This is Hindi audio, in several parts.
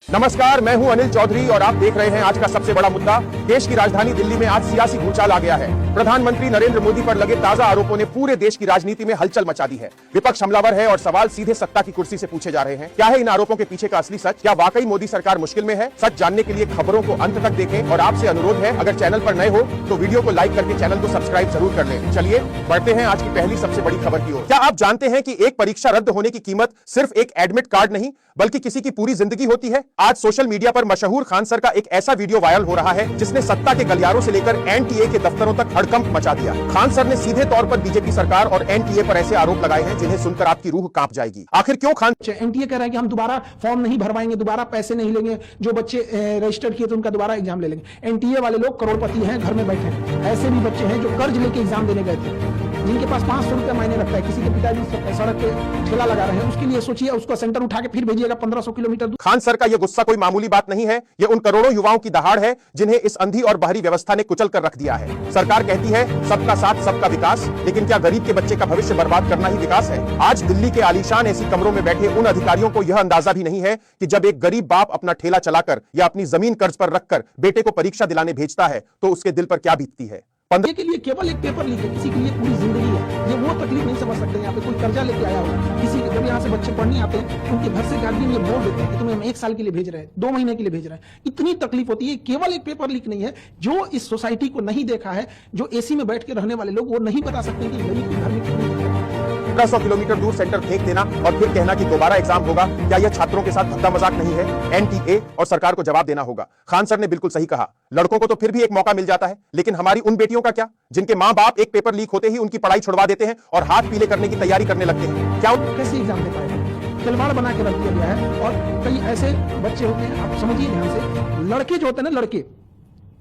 नमस्कार, मैं हूं अनिल चौधरी और आप देख रहे हैं आज का सबसे बड़ा मुद्दा। देश की राजधानी दिल्ली में आज सियासी भूचाल आ गया है। प्रधानमंत्री नरेंद्र मोदी पर लगे ताजा आरोपों ने पूरे देश की राजनीति में हलचल मचा दी है। विपक्ष हमलावर है और सवाल सीधे सत्ता की कुर्सी से पूछे जा रहे हैं। क्या है इन आरोपों के पीछे का असली सच? क्या वाकई मोदी सरकार मुश्किल में है? सच जानने के लिए खबरों को अंत तक देखें और आपसे अनुरोध है, अगर चैनल पर नए हो तो वीडियो को लाइक करके चैनल को सब्सक्राइब जरूर कर लें। चलिए बढ़ते हैं आज की पहली सबसे बड़ी खबर की ओर। क्या आप जानते हैं कि एक परीक्षा रद्द होने की कीमत सिर्फ एक एडमिट कार्ड नहीं बल्कि किसी की पूरी जिंदगी होती है? आज सोशल मीडिया पर मशहूर खान सर का एक ऐसा वीडियो वायरल हो रहा है जिसने सत्ता के गलियारों से लेकर एनटीए के दफ्तरों तक हड़कंप मचा दिया। खान सर ने सीधे तौर पर बीजेपी सरकार और एनटीए पर ऐसे आरोप लगाए हैं जिन्हें सुनकर आपकी रूह कांप जाएगी। आखिर क्यों खान? एनटीए कह रहा है कि हम दोबारा फॉर्म नहीं भरवाएंगे, दोबारा पैसे नहीं लेंगे, जो बच्चे रजिस्टर किए थे उनका दोबारा एग्जाम ले लेंगे। एनटीए वाले लोग करोड़पति हैं, घर में बैठे हैं। ऐसे भी बच्चे हैं जो कर्ज लेके एग्जाम देने गए थे, जिनके पास 500 रुपया महीने लगता है। किसी के पिताजी सड़क पे ठेला लगा रहे हैं, उसके लिए सोचिए, उसको सेंटर उठा के फिर भेजिएगा 1500 किलोमीटर दूर। खान सर का यह गुस्सा कोई मामूली बात नहीं है, ये उन करोड़ों युवाओं की दहाड़ है जिन्हें इस अंधी और बाहरी व्यवस्था ने कुचल कर रख दिया है। सरकार कहती है सबका साथ सबका विकास, लेकिन क्या गरीब के बच्चे का भविष्य बर्बाद करना ही विकास है? आज दिल्ली के आलीशान एसी कमरों में बैठे उन अधिकारियों को यह अंदाजा भी नहीं है कि जब एक गरीब बाप अपना ठेला चलाकर या अपनी जमीन कर्ज पर रखकर बेटे को परीक्षा दिलाने भेजता है तो उसके दिल पर क्या बीतती है। के लिए केवल एक पेपर लीक है, किसी के लिए पूरी जिंदगी है। ये वो तकलीफ नहीं समझ सकते। यहाँ पे कोई कर्जा लेके आया हो, किसी जब यहाँ से बच्चे पढ़ने आते हैं उनके घर से गार्जियन ये बोल देते हैं कि तुम्हें हम 1 साल के लिए भेज रहे हैं, 2 महीने के लिए भेज रहे हैं। इतनी तकलीफ होती है। केवल एक पेपर लीक नहीं है। जो इस सोसाइटी को नहीं देखा है, जो एसी में बैठ के रहने वाले लोग, वो नहीं बता सकते कि गरीब के घर में कितनी 1500 किलोमीटर दूर सेंटर फेंक देना और फिर कहना कि दोबारा एग्जाम होगा, क्या यह छात्रों के साथ भद्दा मजाक नहीं है? एनटीए और सरकार को जवाब देना होगा। खान सर ने बिल्कुल सही कहा, लड़कों को तो फिर भी एक मौका मिल जाता है, लेकिन हमारी उन बेटियों का क्या जिनके मां बाप एक पेपर लीक होते ही उनकी पढ़ाई छुड़वा देते हैं और हाथ पीले करने की तैयारी करने लगते हैं? क्या कैसे एग्जाम दे पाएगा? खिलवाड़ बना के रख दिया गया है। और कई ऐसे बच्चे होते हैं, आप समझिए ध्यान से, लड़के जो होते हैं ना, लड़के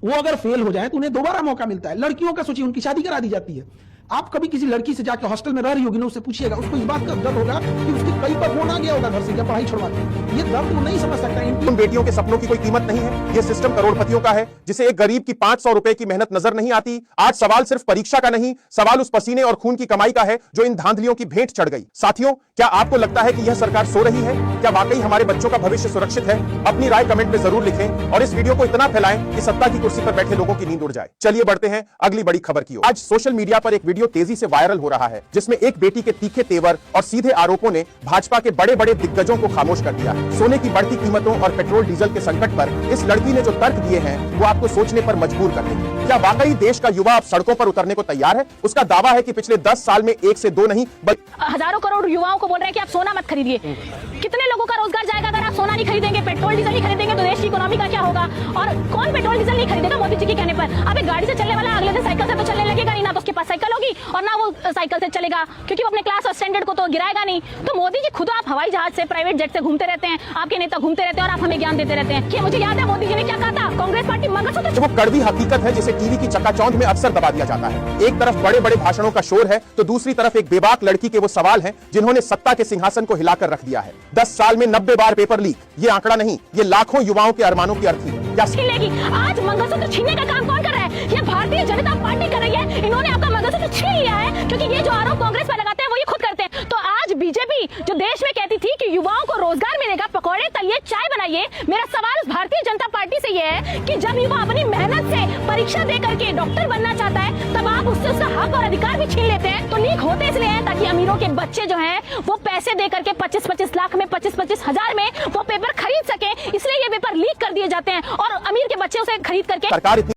वो अगर फेल हो जाए तो उन्हें दोबारा मौका मिलता है। लड़कियों का सोचिए, उनकी शादी करा दी जाती है। आप कभी किसी लड़की से जाकर हॉस्टल में रह रही होगी ना, उससे पूछिएगा, उसको इस बात का दर्द होगा कि उसके कई बार फोन आ गया होगा घर से या पढ़ाई छुड़वा दी। ये दर्द वो नहीं समझ सकता। उन बेटियों के सपनों की कोई कीमत नहीं है। ये सिस्टम करोड़पतियों का है जिसे एक गरीब की 500 रुपए की मेहनत नजर नहीं आती। आज सवाल सिर्फ परीक्षा का नहीं, सवाल उस पसीने और खून की कमाई का है जो इन धांधलियों की भेंट चढ़ गई। साथियों, क्या आपको लगता है कि यह सरकार सो रही है? क्या वाकई हमारे बच्चों का भविष्य सुरक्षित है? अपनी राय कमेंट में जरूर लिखें और इस वीडियो को इतना फैलाएं कि सत्ता की कुर्सी पर बैठे लोगों की नींद उड़ जाए। चलिए बढ़ते हैं अगली बड़ी खबर की ओर। आज सोशल मीडिया पर एक वीडियो तेजी से वायरल हो रहा है जिसमें एक बेटी के तीखे तेवर और सीधे आरोपों ने भाजपा के बड़े बड़े दिग्गजों को खामोश कर दिया। सोने की बढ़ती कीमतों और पेट्रोल डीजल के संकट पर इस लड़की ने जो तर्क दिए हैं वो आपको सोचने पर मजबूर कर देंगे। क्या वाकई देश का युवा अब सड़कों पर उतरने को तैयार है? उसका दावा है कि पिछले 10 साल में 1 से 2 नहीं बल्कि हजारों करोड़ युवाओं को बोल रहे हैं कि आप सोना मत खरीदिए। कितने लोगों का रोजगार जाएगा अगर आप सोना नहीं खरीदेंगे, पेट्रोल डीजल नहीं खरीदेंगे तो देश की इकोनॉमी का क्या होगा? और कौन पेट्रोल डीजल नहीं खरीदेगा मोदी जी के कहने पर? अब एक गाड़ी से चलने वाला अगले दिन साइकिल से तो चलने लगेगा नहीं, ना तो उसके पास साइकिल होगी और ना वो साइकिल से चलेगा, क्योंकि वो अपने क्लास और स्टैंडर्ड को तो गिराएगा नहीं। तो मोदी जी खुद आप हवाई जहाज से, प्राइवेट जेट से घूमते रहते हैं, आपके नेता घूमते रहते हैं और आप हमें ज्ञान देते रहते हैं। कि मुझे याद है मोदी जी ने क्या कहा था, कांग्रेस पार्टी मंगलसूत्र। वो कड़वी हकीकत है जिसे टीवी की चकाचौंध में अक्सर दबा दिया जाता है। एक तरफ बड़े बड़े भाषणों का शोर है तो दूसरी तरफ एक बेबाक लड़की के वो सवाल हैं जिन्होंने सत्ता के सिंहासन को हिलाकर रख दिया है। 10 साल में 90 बार पेपर लीक, ये आंकड़ा नहीं, ये लाखों युवाओं के अरमानों की अर्थी है। क्या छीनेगी? आज मंगलसूत्र छीनने का काम कौन कर रहा है? ये भारतीय जनता पार्टी कर रही है। इन्होंने आपका मंगलसूत्र छीन लिया है, क्योंकि ये जो आरोप कांग्रेस पर लगाते हैं वो ये खुद करते हैं। तो आज बीजेपी जो देश में कहती थी कि युवाओं को रोजगार मिलेगा, पकौड़े तलिए, चाय बनाइए, मेरा सवाल भारतीय जनता पार्टी से ये है कि जब युवा अपनी मेहनत से परीक्षा दे करके डॉक्टर बनना चाहता है तब आप उससे उसका हक और अधिकार भी छीन लेते हैं। तो लीक होते इसलिए हैं ताकि अमीरों के बच्चे जो हैं वो पैसे दे करके 25-25 लाख में, 25-25 हजार में वो पेपर खरीद सके, इसलिए ये पेपर लीक कर दिए जाते हैं और अमीर के बच्चे उसे खरीद करके सरकार